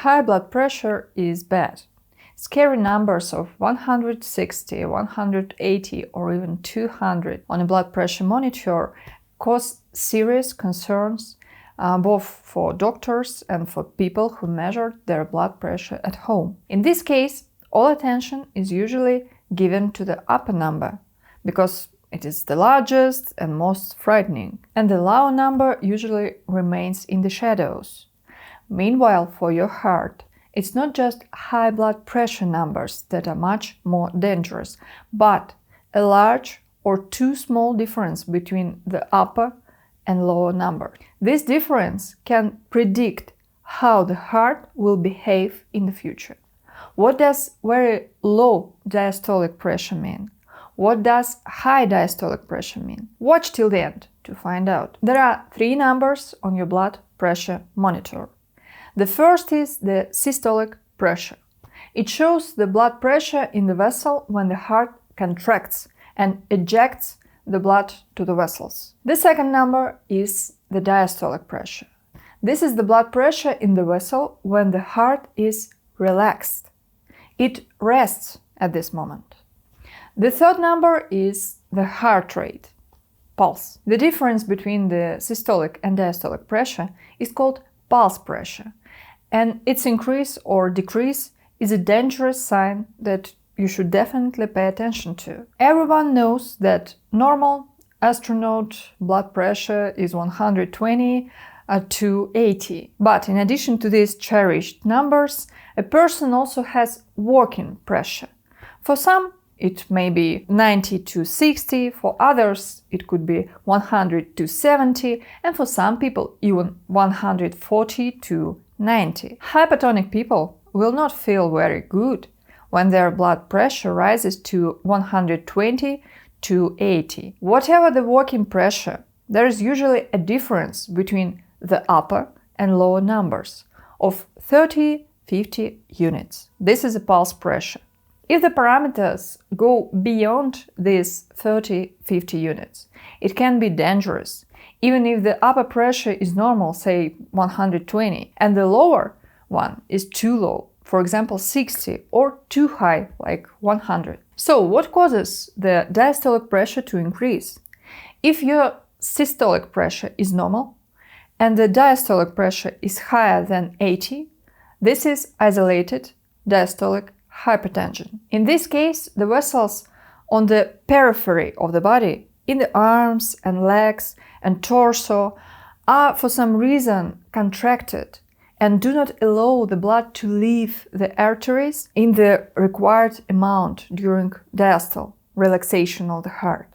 high blood pressure is bad. Scary numbers of 160, 180 or even 200 on a blood pressure monitor cause serious concerns both for doctors and for people who measure their blood pressure at home. In this case, all attention is usually given to the upper number because it is the largest and most frightening, and the lower number usually remains in the shadows. Meanwhile, for your heart, it's not just high blood pressure numbers that are much more dangerous, but a large or too small difference between the upper and lower number. This difference can predict how the heart will behave in the future. What does very low diastolic pressure mean? What does high diastolic pressure mean? Watch till the end to find out. There are 3 numbers on your blood pressure monitor. The first is the systolic pressure. It shows the blood pressure in the vessel when the heart contracts and ejects the blood to the vessels. The second number is the diastolic pressure. This is the blood pressure in the vessel when the heart is relaxed. It rests at this moment. The third number is the heart rate, pulse. The difference between the systolic and diastolic pressure is called pulse pressure, and its increase or decrease is a dangerous sign that you should definitely pay attention to. Everyone knows that normal astronaut blood pressure is 120 to 80. But in addition to these cherished numbers, a person also has working pressure. For some, it may be 90 to 60, for others it could be 100 to 70, and for some people even 140 to 90. Hypertonic people will not feel very good when their blood pressure rises to 120 to 80. Whatever the working pressure, there is usually a difference between the upper and lower numbers of 30-50 units. This is a pulse pressure. If the parameters go beyond these 30-50 units, it can be dangerous, even if the upper pressure is normal, say 120, and the lower one is too low, for example 60, or too high, like 100. So what causes the diastolic pressure to increase? If your systolic pressure is normal and the diastolic pressure is higher than 80, this is isolated diastolic hypertension. In this case, the vessels on the periphery of the body, in the arms and legs and torso, are for some reason contracted and do not allow the blood to leave the arteries in the required amount during diastole relaxation of the heart.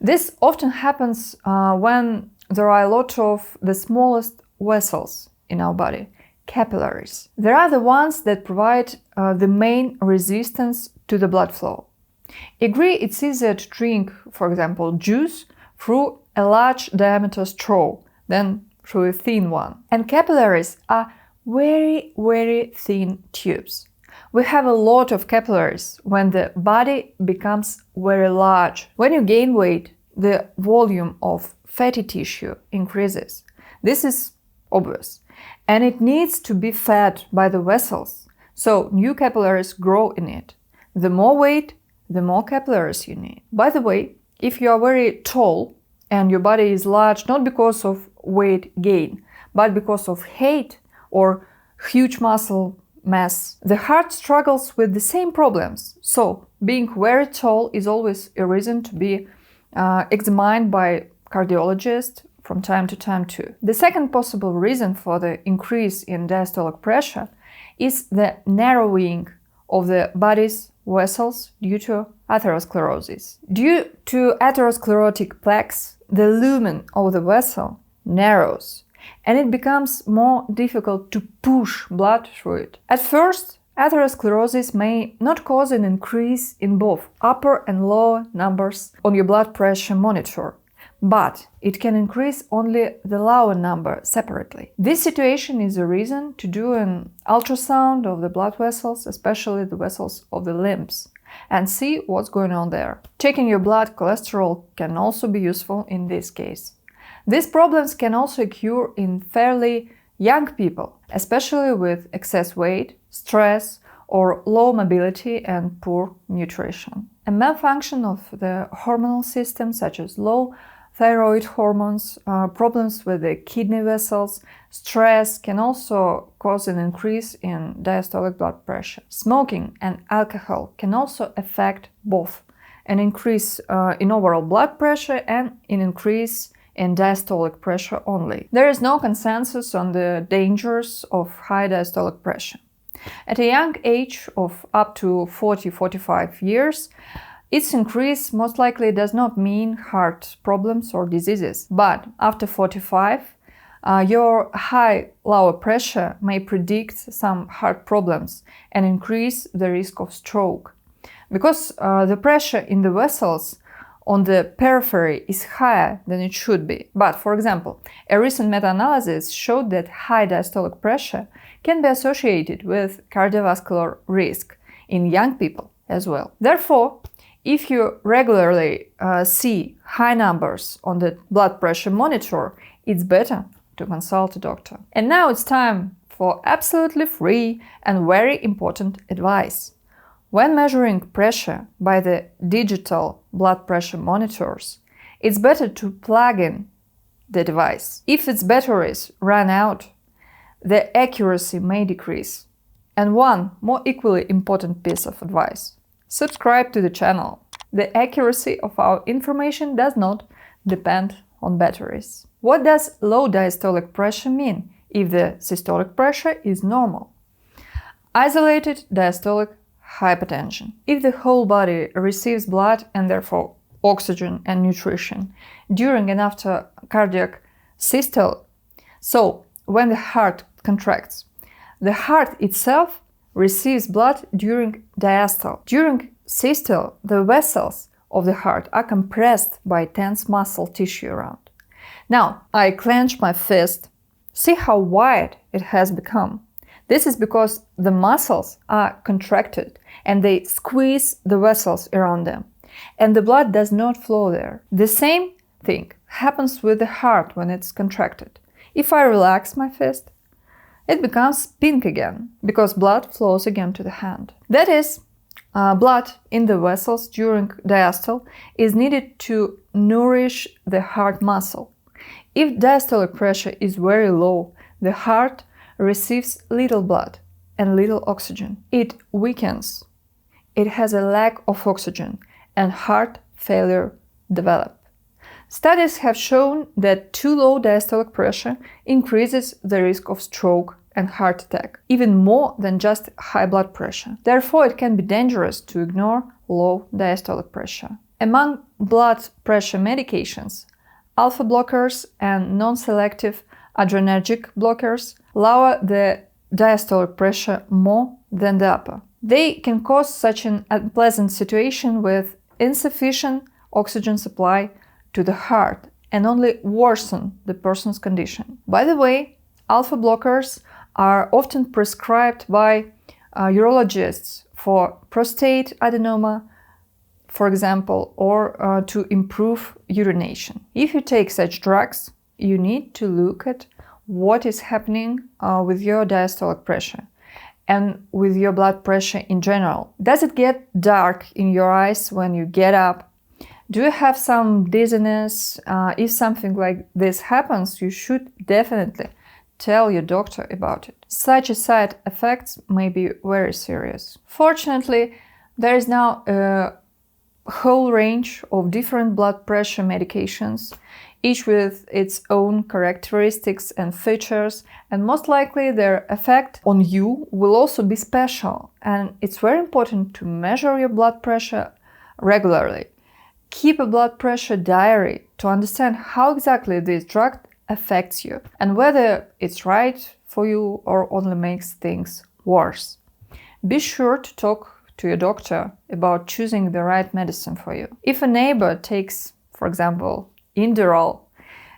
This often happens when there are a lot of the smallest vessels in our body, capillaries. They are the ones that provide the main resistance to the blood flow. Agree it's easier to drink, for example, juice through a large diameter straw than through a thin one. And capillaries are very, very thin tubes. We have a lot of capillaries when the body becomes very large. When you gain weight, the volume of fatty tissue increases. This is obvious. And it needs to be fed by the vessels, so new capillaries grow in it. The more weight, the more capillaries you need. By the way, if you are very tall and your body is large not because of weight gain, but because of height or huge muscle mass, the heart struggles with the same problems. So being very tall is always a reason to be examined by cardiologist from time to time too. The second possible reason for the increase in diastolic pressure is the narrowing of the body's vessels due to atherosclerosis. Due to atherosclerotic plaques, the lumen of the vessel narrows and it becomes more difficult to push blood through it. At first, atherosclerosis may not cause an increase in both upper and lower numbers on your blood pressure monitor, but it can increase only the lower number separately. This situation is a reason to do an ultrasound of the blood vessels, especially the vessels of the limbs, and see what's going on there. Checking your blood cholesterol can also be useful in this case. These problems can also occur in fairly Young people, especially with excess weight, stress, or low mobility and poor nutrition. A malfunction of the hormonal system, such as low thyroid hormones, problems with the kidney vessels, stress can also cause an increase in diastolic blood pressure. Smoking and alcohol can also affect both an increase in overall blood pressure and an increase in diastolic pressure only. There is no consensus on the dangers of high diastolic pressure. At a young age of up to 40-45 years, its increase most likely does not mean heart problems or diseases. But after 45, your high lower pressure may predict some heart problems and increase the risk of stroke. Because the pressure in the vessels on the periphery is higher than it should be. But, for example, a recent meta-analysis showed that high diastolic pressure can be associated with cardiovascular risk in young people as well. Therefore, if you regularly see high numbers on the blood pressure monitor, it's better to consult a doctor. And now it's time for absolutely free and very important advice. When measuring pressure by the digital blood pressure monitors, it's better to plug in the device. If its batteries run out, the accuracy may decrease. And one more equally important piece of advice: subscribe to the channel. The accuracy of our information does not depend on batteries. What does low diastolic pressure mean if the systolic pressure is normal? Isolated diastolic hypotension. If the whole body receives blood and therefore oxygen and nutrition during and after cardiac systole, so when the heart contracts, the heart itself receives blood during diastole. During systole, the vessels of the heart are compressed by tense muscle tissue around. Now, I clench my fist. See how wide it has become. This is because the muscles are contracted and they squeeze the vessels around them, and the blood does not flow there. The same thing happens with the heart when it's contracted. If I relax my fist, it becomes pink again, because blood flows again to the hand. That is, blood in the vessels during diastole is needed to nourish the heart muscle. If diastolic pressure is very low, the heart receives little blood and little oxygen. It weakens. It has a lack of oxygen, and heart failure develops. Studies have shown that too low diastolic pressure increases the risk of stroke and heart attack, even more than just high blood pressure. Therefore, it can be dangerous to ignore low diastolic pressure. Among blood pressure medications, alpha blockers and non-selective adrenergic blockers lower the diastolic pressure more than the upper. They can cause such an unpleasant situation with insufficient oxygen supply to the heart and only worsen the person's condition. By the way, alpha blockers are often prescribed by urologists for prostate adenoma, for example, or to improve urination. If you take such drugs, you need to look at what is happening with your diastolic pressure and with your blood pressure in general. Does it get dark in your eyes when you get up? Do you have some dizziness? If something like this happens, you should definitely tell your doctor about it. Such side effects may be very serious. Fortunately, there is now a whole range of different blood pressure medications, each with its own characteristics and features, and most likely their effect on you will also be special. And it's very important to measure your blood pressure regularly. Keep a blood pressure diary to understand how exactly this drug affects you and whether it's right for you or only makes things worse. Be sure to talk to your doctor about choosing the right medicine for you. If a neighbor takes, for example, Inderol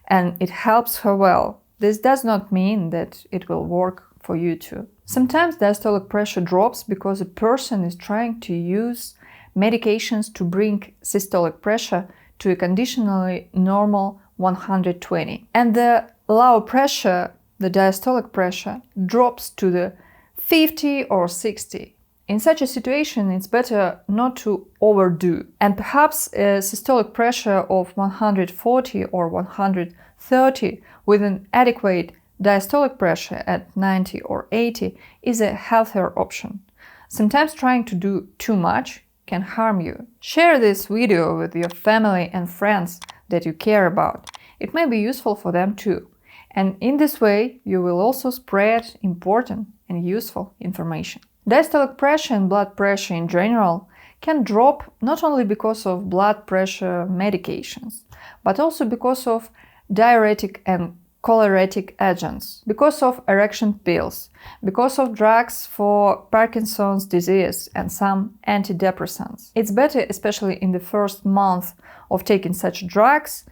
and it helps her well, this does not mean that it will work for you too. Sometimes diastolic pressure drops because a person is trying to use medications to bring systolic pressure to a conditionally normal 120. And the low pressure the diastolic pressure drops to the 50 or 60. In such a situation, it's better not to overdo, and perhaps a systolic pressure of 140 or 130 with an adequate diastolic pressure at 90 or 80 is a healthier option. Sometimes trying to do too much can harm you. Share this video with your family and friends that you care about. It may be useful for them too. And in this way, you will also spread important and useful information. Diastolic pressure and blood pressure in general can drop not only because of blood pressure medications, but also because of diuretic and cholinergic agents, because of erection pills, because of drugs for Parkinson's disease and some antidepressants. It's better, especially in the first month of taking such drugs,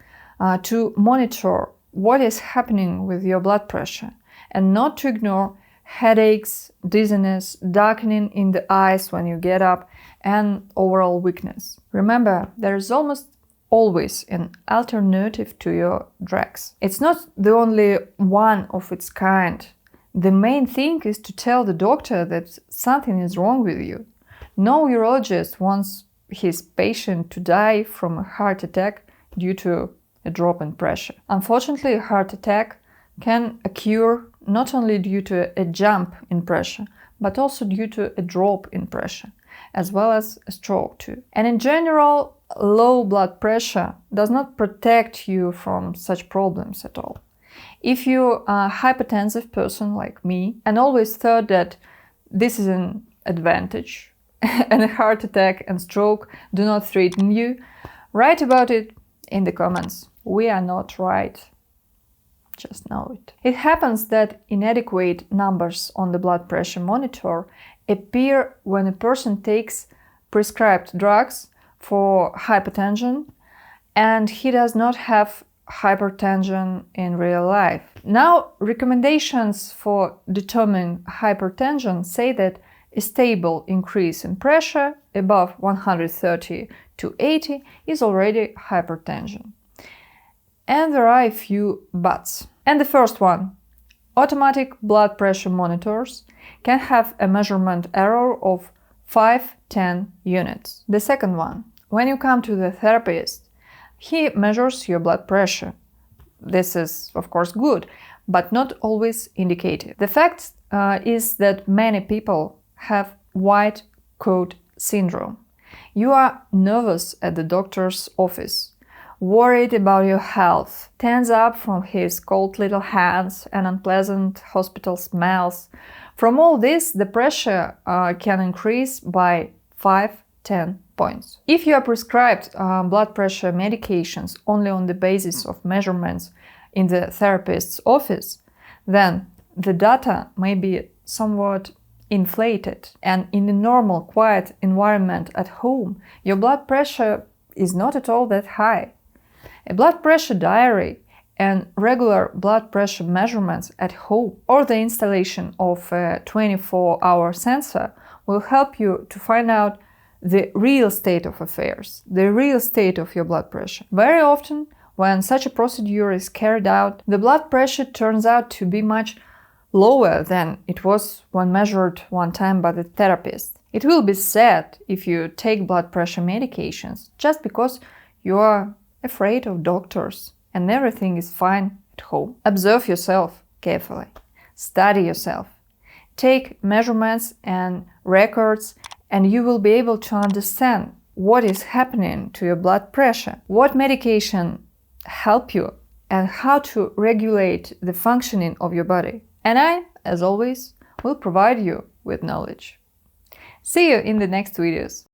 to monitor what is happening with your blood pressure and not to ignore headaches, dizziness, darkening in the eyes when you get up, and overall weakness. Remember, there is almost always an alternative to your drugs. It's not the only one of its kind. The main thing is to tell the doctor that something is wrong with you. No urologist wants his patient to die from a heart attack due to a drop in pressure. Unfortunately, a heart attack can occur not only due to a jump in pressure, but also due to a drop in pressure, as well as a stroke too. And in general, low blood pressure does not protect you from such problems at all. If you're a hypertensive person like me and always thought that this is an advantage and a heart attack and stroke do not threaten you, write about it in the comments. We are not right. Just know it. It happens that inadequate numbers on the blood pressure monitor appear when a person takes prescribed drugs for hypertension and he does not have hypertension in real life. Now, recommendations for determining hypertension say that a stable increase in pressure above 130 to 80 is already hypertension. And there are a few buts. And the first one, automatic blood pressure monitors can have a measurement error of 5-10 units. The second one, when you come to the therapist, he measures your blood pressure. This is, of course, good, but not always indicative. The fact is that many people have white coat syndrome. You are nervous at the doctor's office, worried about your health, tense up from his cold little hands and unpleasant hospital smells. From all this, the pressure can increase by 5-10 points. If you are prescribed blood pressure medications only on the basis of measurements in the therapist's office, then the data may be somewhat inflated, and in a normal, quiet environment at home, your blood pressure is not at all that high. A blood pressure diary and regular blood pressure measurements at home or the installation of a 24-hour sensor will help you to find out the real state of affairs, the real state of your blood pressure. Very often, when such a procedure is carried out, the blood pressure turns out to be much lower than it was when measured one time by the therapist. It will be sad if you take blood pressure medications just because you are afraid of doctors and everything is fine at home. Observe yourself carefully. Study yourself. Take measurements and records, and you will be able to understand what is happening to your blood pressure, what medication help you, and how to regulate the functioning of your body. And I, as always, will provide you with knowledge. See you in the next videos.